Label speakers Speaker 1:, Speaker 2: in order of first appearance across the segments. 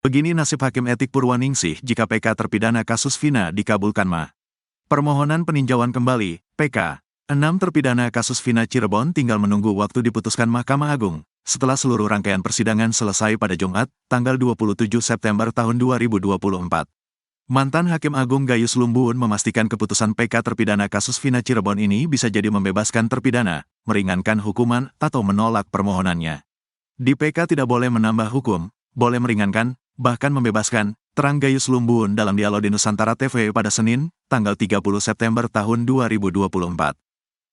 Speaker 1: Begini nasib Hakim Etik Purwaningsih jika PK terpidana kasus Vina dikabulkan Ma. Permohonan peninjauan kembali, PK. 6 terpidana kasus Vina Cirebon tinggal menunggu waktu diputuskan Mahkamah Agung, setelah seluruh rangkaian persidangan selesai pada Jumat, tanggal 27 September tahun 2024. Mantan Hakim Agung Gayus Lumbun memastikan keputusan PK terpidana kasus Vina Cirebon ini bisa jadi membebaskan terpidana, meringankan hukuman, atau menolak permohonannya. Di PK tidak boleh menambah hukum, boleh meringankan, bahkan membebaskan, terang Gayus Lumbun dalam dialog di Nusantara TV pada Senin, tanggal 30 September tahun 2024.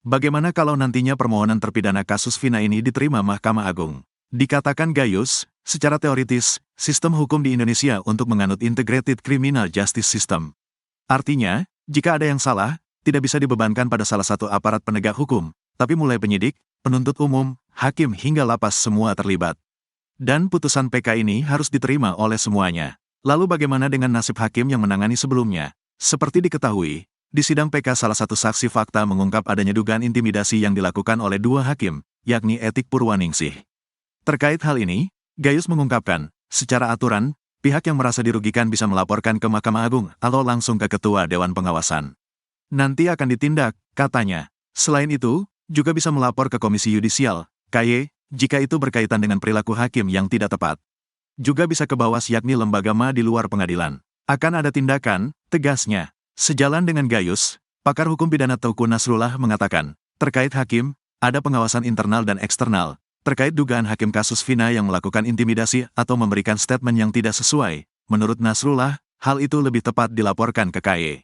Speaker 1: Bagaimana kalau nantinya permohonan terpidana kasus Vina ini diterima Mahkamah Agung? Dikatakan Gayus, secara teoritis, sistem hukum di Indonesia untuk menganut Integrated Criminal Justice System. Artinya, jika ada yang salah, tidak bisa dibebankan pada salah satu aparat penegak hukum, tapi mulai penyidik, penuntut umum, hakim hingga lapas semua terlibat. Dan putusan PK ini harus diterima oleh semuanya. Lalu bagaimana dengan nasib hakim yang menangani sebelumnya? Seperti diketahui, di sidang PK salah satu saksi fakta mengungkap adanya dugaan intimidasi yang dilakukan oleh 2 hakim, yakni Etik Purwaningsih. Terkait hal ini, Gayus mengungkapkan, secara aturan, pihak yang merasa dirugikan bisa melaporkan ke Mahkamah Agung atau langsung ke Ketua Dewan Pengawasan. Nanti akan ditindak, katanya. Selain itu, juga bisa melapor ke Komisi Yudisial, KY, jika itu berkaitan dengan perilaku hakim yang tidak tepat. Juga bisa ke Bawas yakni lembaga MA di luar pengadilan. Akan ada tindakan, tegasnya. Sejalan dengan Gayus, pakar hukum pidana Teuku Nasrullah mengatakan, terkait hakim, ada pengawasan internal dan eksternal, terkait dugaan hakim kasus Vina yang melakukan intimidasi atau memberikan statement yang tidak sesuai. Menurut Nasrullah, hal itu lebih tepat dilaporkan ke KY.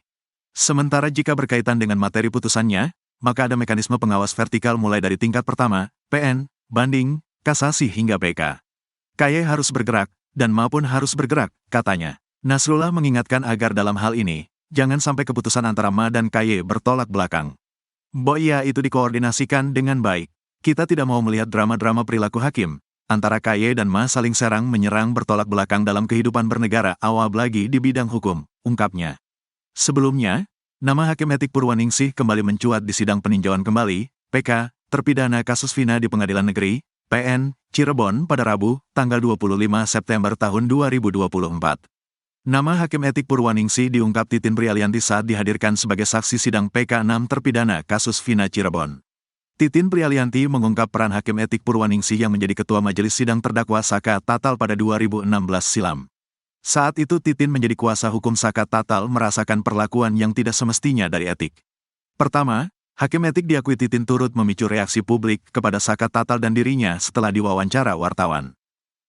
Speaker 1: Sementara jika berkaitan dengan materi putusannya, maka ada mekanisme pengawas vertikal mulai dari tingkat pertama, PN, banding, kasasi hingga PK. KY harus bergerak, dan MA pun harus bergerak, katanya. Nasrullah mengingatkan agar dalam hal ini, jangan sampai keputusan antara MA dan KY bertolak belakang. Iya itu dikoordinasikan dengan baik. Kita tidak mau melihat drama-drama perilaku hakim, antara KY dan MA saling serang menyerang bertolak belakang dalam kehidupan bernegara awal lagi di bidang hukum, ungkapnya. Sebelumnya, nama Hakim Etik Purwaningsih kembali mencuat di sidang peninjauan kembali, PK, terpidana kasus Vina di Pengadilan Negeri, PN, Cirebon pada Rabu, tanggal 25 September tahun 2024. Nama Hakim Etik Purwaningsih diungkap Titin Prialianti saat dihadirkan sebagai saksi sidang PK 6 terpidana kasus Vina Cirebon. Titin Prialianti mengungkap peran Hakim Etik Purwaningsih yang menjadi Ketua Majelis Sidang Terdakwa Saka Tatal pada 2016 silam. Saat itu Titin menjadi kuasa hukum Saka Tatal merasakan perlakuan yang tidak semestinya dari Etik. Pertama, Hakim Etik diakui Titin turut memicu reaksi publik kepada Saka Tatal dan dirinya setelah diwawancara wartawan.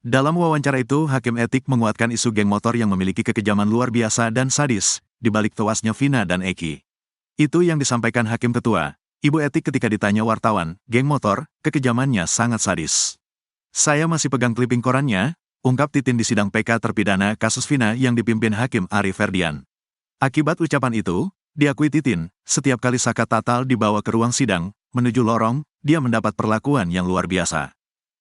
Speaker 1: Dalam wawancara itu, Hakim Etik menguatkan isu geng motor yang memiliki kekejaman luar biasa dan sadis, di balik tewasnya Vina dan Eki. Itu yang disampaikan Hakim Ketua, Ibu Etik ketika ditanya wartawan, geng motor, kekejamannya sangat sadis. Saya masih pegang clipping korannya, ungkap Titin di sidang PK terpidana kasus Vina yang dipimpin Hakim Ari Ferdian. Akibat ucapan itu, diakui Titin, setiap kali Saka Tatal dibawa ke ruang sidang, menuju lorong, dia mendapat perlakuan yang luar biasa.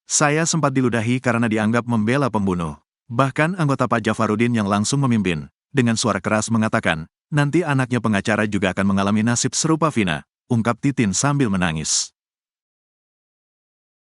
Speaker 1: Saya sempat diludahi karena dianggap membela pembunuh. Bahkan anggota Pak Jafarudin yang langsung memimpin, dengan suara keras mengatakan, nanti anaknya pengacara juga akan mengalami nasib serupa Vina, ungkap Titin sambil menangis.